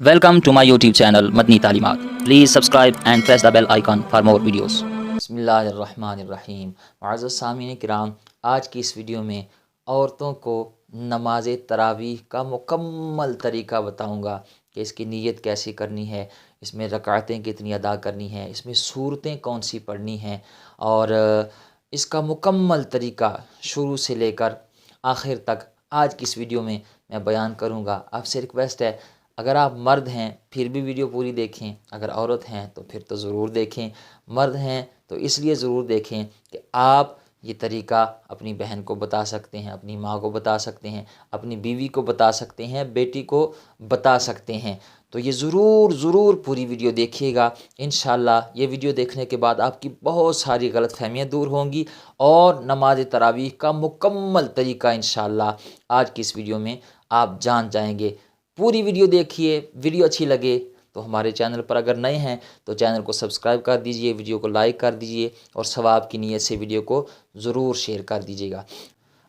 Welcome to my YouTube channel Madni Talimat. Please subscribe and press the bell icon for more videos. बिस्मिल्लाहिर्रहमानिर्रहीम। मुअज़्ज़ज़ सामीन किराम, आज की इस वीडियो में औरतों को नमाज तरावीह का मुकम्मल तरीका बताऊंगा कि इसकी नीयत कैसे करनी है, इसमें रकातें कितनी अदा करनी है, इसमें सूरतें कौन सी पढ़नी हैं और इसका मुकम्मल तरीका शुरू से लेकर आखिर तक आज की इस वीडियो में मैं बयान करूंगा। आपसे रिक्वेस्ट है, अगर आप मर्द हैं फिर भी वीडियो पूरी देखें, अगर औरत हैं तो फिर तो ज़रूर देखें। मर्द हैं तो इसलिए ज़रूर देखें कि आप ये तरीका अपनी बहन को बता सकते हैं, अपनी माँ को बता सकते हैं, अपनी बीवी को बता सकते हैं, बेटी को बता सकते हैं। तो ये ज़रूर पूरी वीडियो देखिएगा। इंशाअल्लाह ये वीडियो देखने के बाद आपकी बहुत सारी गलतफहमियाँ दूर होंगी और नमाज तरावीह का मुकम्मल तरीका इंशाअल्लाह आज की इस वीडियो में आप जान जाएंगे। पूरी वीडियो देखिए। वीडियो अच्छी लगे तो हमारे चैनल पर अगर नए हैं तो चैनल को सब्सक्राइब कर दीजिए, वीडियो को लाइक कर दीजिए और सवाब की नीयत से वीडियो को ज़रूर शेयर कर दीजिएगा।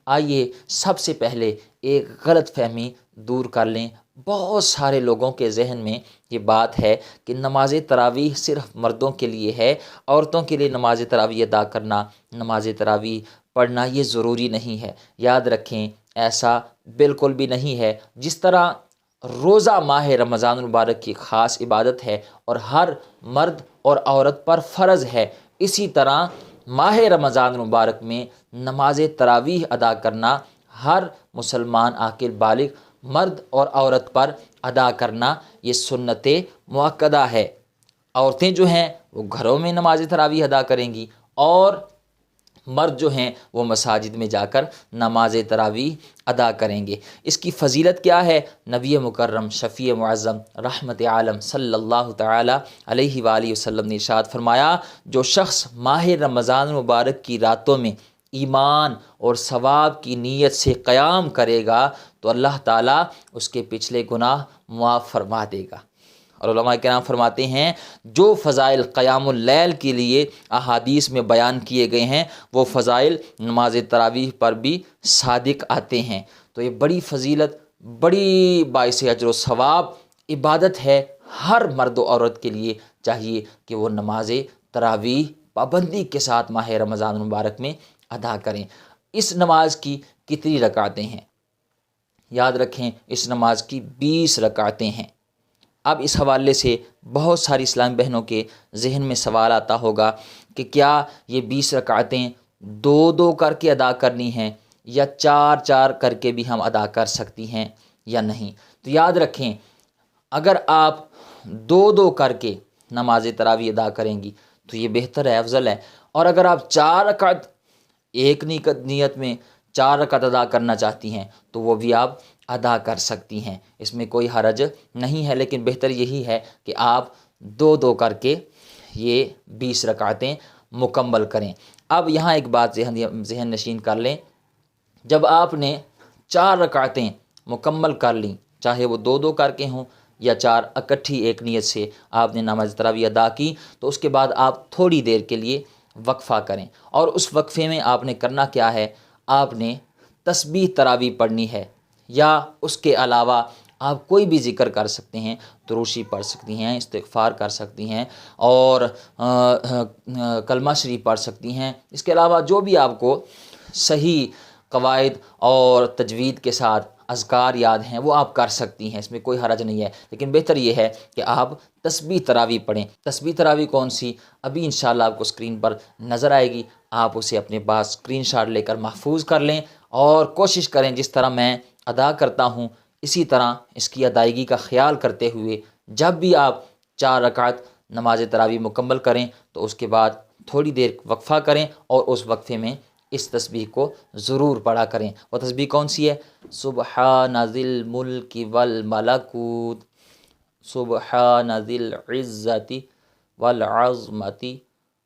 आइए सबसे पहले एक गलत फहमी दूर कर लें। बहुत सारे लोगों के जहन में ये बात है कि नमाज तरावीह सिर्फ मर्दों के लिए है, औरतों के लिए नमाज तरावीह अदा करना, नमाज तरावीह पढ़ना ये ज़रूरी नहीं है। याद रखें, ऐसा बिल्कुल भी नहीं है। जिस तरह रोज़ा माह रमज़ान मुबारक की ख़ास इबादत है और हर मर्द और औरत पर फ़र्ज़ है, इसी तरह माह रमज़ान मुबारक में नमाज तरावीह अदा करना हर मुसलमान आकिल बालिग मर्द और औरत पर अदा करना ये सुन्नत मुअक्कदा है। औरतें जो हैं वो घरों में नमाज तरावीह अदा करेंगी और मर्द जो हैं वो मसाजिद में जाकर नमाज तरावीह अदा करेंगे। इसकी फ़जीलत क्या है? नबी मुकर्रम शफ़ी मुअज़्ज़म रहमत आलम सल्लल्लाहु तआला अलैहि वालैहि वसल्लम ने इरशाद फरमाया, जो शख्स माह रमज़ान मुबारक की रातों में ईमान और सवाब की नीयत से क़याम करेगा तो अल्लाह ताला उसके पिछले गुनाह मुआफ़ फरमा देगा। और उलमा किराम फरमाते हैं, जो फ़ज़ाइल क़यामुल लैल के लिए अहादीस में बयान किए गए हैं वो फ़ज़ाइल नमाज तरावीह पर भी सादिक आते हैं। तो ये बड़ी फ़जीलत, बड़ी बाइस अजर व सवाब इबादत है। हर मर्द व औरत के लिए चाहिए कि वो नमाज तरावीह पाबंदी के साथ माह रमज़ान मुबारक में अदा करें। इस नमाज की कितनी रकातें हैं? याद रखें, इस नमाज की 20 रकातें हैं। अब इस हवाले से बहुत सारी इस्लामी बहनों के जहन में सवाल आता होगा कि क्या ये 20 रकातें दो दो करके अदा करनी हैं या चार चार करके भी हम अदा कर सकती हैं या नहीं। तो याद रखें, अगर आप दो दो करके नमाज तरावीह अदा करेंगी तो ये बेहतर है, अफजल है। और अगर आप 4 रकात एक नियत में 4 रकात अदा करना चाहती हैं तो वो भी आप अदा कर सकती हैं, इसमें कोई हरज नहीं है। लेकिन बेहतर यही है कि आप दो दो करके ये 20 रकातें मुकम्मल करें। अब यहाँ एक बात जहन नशीन कर लें, जब आपने 4 रकातें मुकम्मल कर लीं, चाहे वो दो दो करके हों या 4 इकट्ठी एक नियत से आपने नमाज तरावीह अदा की, तो उसके बाद आप थोड़ी देर के लिए वक्फ़ा करें। और उस वक्फ़े में आपने करना क्या है? आपने तस्बीह तरावीह पढ़नी है या उसके अलावा आप कोई भी ज़िक्र कर सकते हैं, दुरूशी पढ़ सकती हैं, इस्तिग़फ़ार कर सकती हैं और कलमा शरीफ पढ़ सकती हैं। इसके अलावा जो भी आपको सही क़वाइद और तजवीद के साथ अज़कार याद हैं वो आप कर सकती हैं, इसमें कोई हरज नहीं है। लेकिन बेहतर ये है कि आप तस्बीह तरावीह पढ़ें। तस्बीह तरावीह कौन सी? अभी इंशाअल्लाह आपको स्क्रीन पर नज़र आएगी। आप उसे अपने पास स्क्रीनशॉट लेकर महफूज कर लें और कोशिश करें जिस तरह मैं अदा करता हूँ इसी तरह इसकी अदायगी का ख़याल करते हुए जब भी आप 4 रकात नमाज तरावीह मुकम्मल करें तो उसके बाद थोड़ी देर वक्फ़ा करें और उस वक्फ़े में इस तस्बीह को ज़रूर पढ़ा करें। वो तस्बीह कौन सी है? सुबहान ज़िल मुल्कि वल मलकूत, सुबहान ज़िल इज़्ज़ति वल अज़मति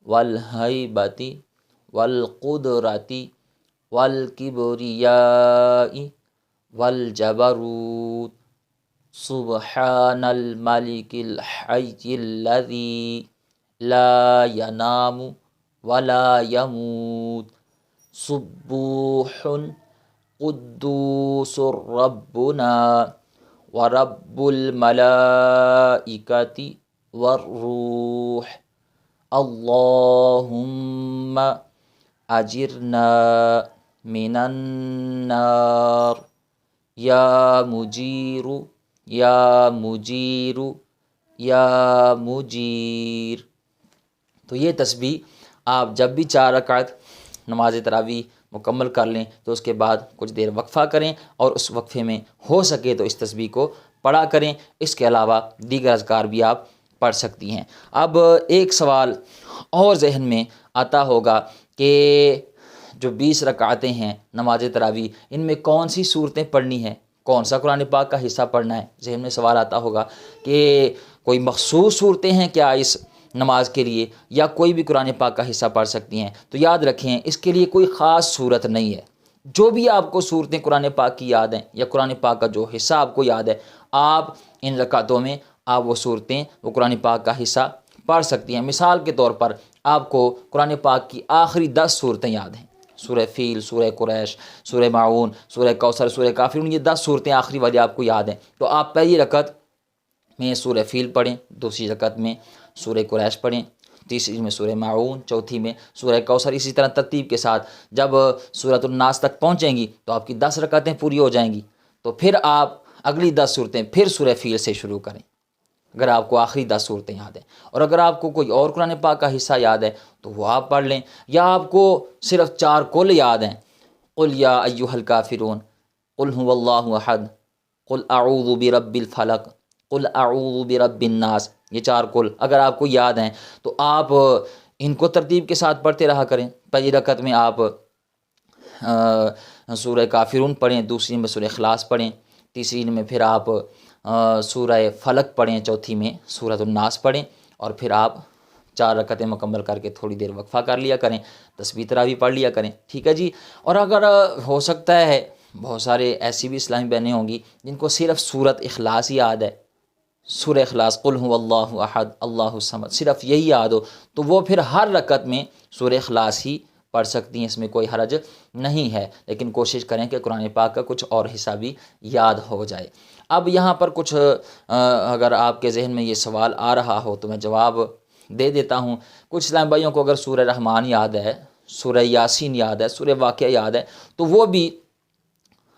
वल हैबति वल कुदरति वल किबरियाई वल जबरूत, सुबहानल मलिकिल हय्यिल्लज़ी ला यनामु वला यमूत, सुब्बूहुन कुद्दूसुर रब्बुना वरब्बुल मलाइकति वर्रूह अल्लाहुम्मा अजिरना मिनन्नार या मुजीरु या मुजीरु या मुजीर। तो ये तस्बीह आप जब भी 4 रकात नमाज तरावी मुकम्मल कर लें तो उसके बाद कुछ देर वक्फ़ा करें और उस वक्फ़े में हो सके तो इस तस्बीह को पढ़ा करें। इसके अलावा दीगर अज़कार भी आप पढ़ सकती हैं। अब एक सवाल और जहन में आता होगा कि जो 20 रकातें हैं नमाज तरावी, इनमें कौन सी सूरतें पढ़नी हैं, कौन सा कुरान पाक का हिस्सा पढ़ना है। जहन में सवाल आता होगा कि कोई मखसूस सूरतें हैं क्या इस नमाज के लिए, या कोई भी कुरान पाक का हिस्सा पढ़ सकती हैं। तो याद रखें, इसके लिए कोई ख़ास सूरत नहीं है। जो भी आपको सूरतें कुरान पाक की याद हैं या कुरान पाक का जो हिस्सा आपको याद है, आप इन रकातों में आप वो सूरतें वो कुरान पाक का हिस्सा पढ़ सकती हैं। मिसाल के तौर पर आपको कुरान पाक की आखिरी 10 सूरतें याद हैं, सूरह फील, सूरह कुरैश, सूरह माऊन, सूरह कौसर, सूरह काफिरून, ये 10 सूरतें आखिरी वाली आपको याद हैं। तो आप पहली रकत में सूरह फील पढ़ें, दूसरी रकत में सूरह कुरैश पढ़ें, तीसरी में सूरह माऊन, चौथी में सूरह कौसर। इसी तरह तरतीब के साथ जब सूरतुन नास तक पहुँचेंगी तो आपकी 10 रकतें पूरी हो जाएंगी। तो फिर आप अगली 10 सूरतें फिर सूरह फील से शुरू करें, अगर आपको आखिरी 10 सूरतें याद हैं। और अगर आपको कोई और कुरान पाक का हिस्सा याद है तो वो आप पढ़ लें, या आपको सिर्फ 4 कुल याद हैं, कुल या अय्युहल काफिरून, कुल हुवल्लाहु अहद, कुल अऊज़ु बिरब्बिल फलक, कुल अऊज़ु बिरब्बिन नास, ये 4 कुल अगर आपको याद हैं तो आप इनको तरतीब के साथ पढ़ते रहा करें। पहली रकत में आप सूरह काफिरून पढ़ें, दूसरी में सूरह इखलास पढ़ें, तीसरी में फिर आप सूरह फलक पढ़ें, चौथी में सूरतुन नास पढ़ें, और फिर आप 4 रकतें मुकम्मल करके थोड़ी देर वक्फ़ा कर लिया करें, तस्बीह तरावी पढ़ लिया करें। ठीक है जी। और अगर हो सकता है बहुत सारे ऐसी भी इस्लामी बहनें होंगी जिनको सिर्फ सूरत इखलास ही याद है, सूरह इखलास, कुल हुवल्लाहु अहद अल्लाहु समद, सिर्फ यही याद हो, तो वो फिर हर रकत में सूरह इखलास ही पढ़ सकती हैं, इसमें कोई हरज नहीं है। लेकिन कोशिश करें कि कुरान पाक का कुछ और हिस्सा भी याद हो जाए। अब यहाँ पर कुछ अगर आपके जहन में ये सवाल आ रहा हो तो मैं जवाब दे देता हूँ। कुछ इस्लामी भाइयों को अगर सूरह रहमान याद है, सूरह यासीन याद है, सूरह वाक़िया याद है, तो वो भी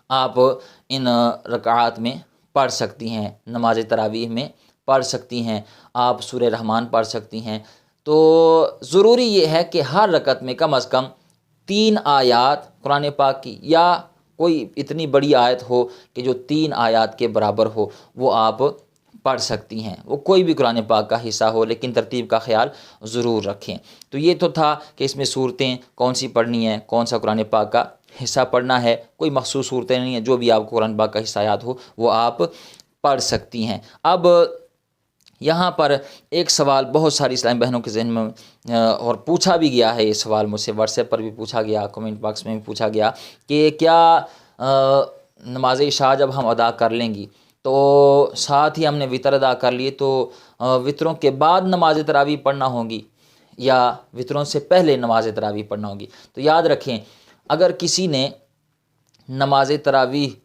आप इन रकात में पढ़ सकती हैं, नमाज तरावीह में पढ़ सकती हैं, आप सूरह रहमान पढ़ सकती हैं। तो ज़रूरी ये है कि हर रकत में कम अज़ कम 3 आयात कुरान पाक की, या कोई इतनी बड़ी आयत हो कि जो 3 आयात के बराबर हो, वो आप पढ़ सकती हैं। वो कोई भी कुरान पाक का हिस्सा हो, लेकिन तरतीब का ख्याल ज़रूर रखें। तो ये तो था कि इसमें सूरतें कौन सी पढ़नी है, कौन सा कुरान पाक का हिस्सा पढ़ना है। कोई मखसूस सूरतें नहीं है, जो भी आपको कुरान पाक का हिस्सा याद हो वो आप पढ़ सकती हैं। अब यहाँ पर एक सवाल बहुत सारी इस्लामी बहनों के ज़हन में और पूछा भी गया है, ये सवाल मुझसे व्हाट्सएप पर भी पूछा गया, कमेंट बॉक्स में भी पूछा गया कि क्या नमाज इशा जब हम अदा कर लेंगी तो साथ ही हमने वितर अदा कर लिए तो वितरों के बाद नमाज तरावी पढ़ना होगी या वितरों से पहले नमाज तरावी पढ़ना होगी। तो याद रखें, अगर किसी ने नमाज तरावी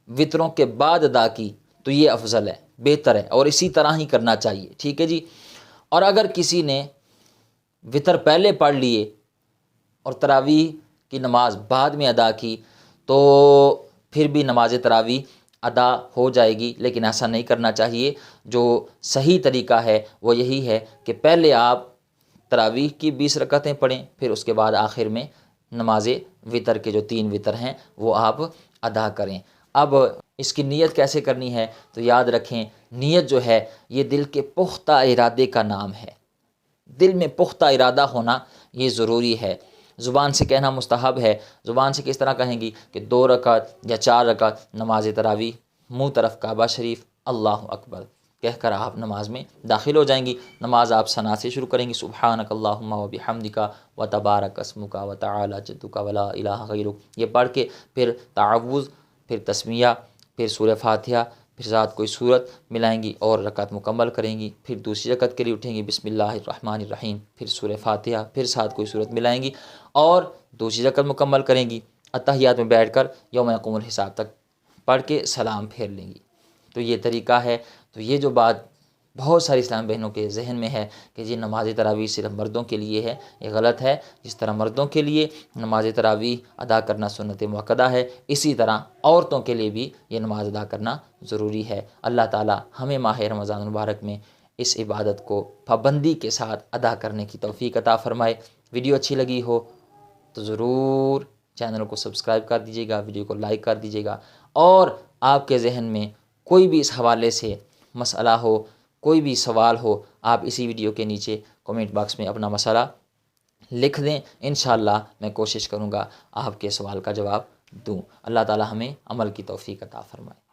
वितरों के बाद अदा की तो ये अफजल है, बेहतर है, और इसी तरह ही करना चाहिए। ठीक है जी। और अगर किसी ने वितर पहले पढ़ लिए और तरावी की नमाज बाद में अदा की तो फिर भी नमाज तरावी अदा हो जाएगी, लेकिन ऐसा नहीं करना चाहिए। जो सही तरीका है वो यही है कि पहले आप तरावी की 20 रकतें पढ़ें, फिर उसके बाद आखिर में नमाज वितर के जो 3 वितर हैं वो आप अदा करें। अब इसकी नीयत कैसे करनी है, तो याद रखें, नीयत जो है ये दिल के पुख्ता इरादे का नाम है। दिल में पुख्ता इरादा होना ये ज़रूरी है। ज़ुबान से कहना मुस्तहब है। ज़ुबान से किस तरह कहेंगी कि 2 रकात या 4 रकात नमाज तरावी, मुँह तरफ काबा शरीफ, अल्लाहु अकबर कहकर आप नमाज में दाखिल हो जाएंगी। नमाज आप सना से शुरू करेंगी, सुब्हानक अल्लाहुम्मा व बिहम्दिका व तबारक अस्मुका व तआला जद्दुका व ला इलाहा गैरुक, ये पढ़ के फिर तावुज़, फिर तस्मिया, फिर सूरह फातिहा, फिर साथ कोई सूरत मिलाएंगी और रकात मुकम्मल करेंगी। फिर दूसरी रकात के लिए उठेंगी, बिस्मिल्लाहिर्रहमानिर्रहीम, फिर सूरह फातिहा, फिर साथ कोई सूरत मिलाएंगी और दूसरी रकात मुकम्मल करेंगी। अत्तहियात में बैठकर यौम यक़ूमुल हिसाब तक पढ़ के सलाम फेर लेंगी। تو یہ طریقہ ہے۔ تو یہ جو بات بہت ساری اسلام بہنوں کے ذہن میں ہے کہ یہ نماز تراویح صرف مردوں کے لیے ہے، یہ غلط ہے۔ جس طرح مردوں کے لیے نماز تراویح ادا کرنا سنت مؤکدہ ہے، اسی طرح عورتوں کے لیے بھی یہ نماز ادا کرنا ضروری ہے۔ اللہ تعالی ہمیں ماہ رمضان المبارک میں اس عبادت کو پابندی کے ساتھ ادا کرنے کی توفیق عطا فرمائے۔ ویڈیو اچھی لگی ہو تو ضرور چینل کو سبسکرائب کر دیجیے گا، ویڈیو کو لائک کر دیجیے گا، اور آپ کے ذہن میں کوئی بھی اس حوالے سے مسئلہ ہو، کوئی بھی سوال ہو، آپ اسی ویڈیو کے نیچے کومنٹ باکس میں اپنا مسئلہ لکھ دیں۔ انشاءاللہ میں کوشش کروں گا آپ کے سوال کا جواب دوں۔ اللہ تعالی ہمیں عمل کی توفیق عطا فرمائے۔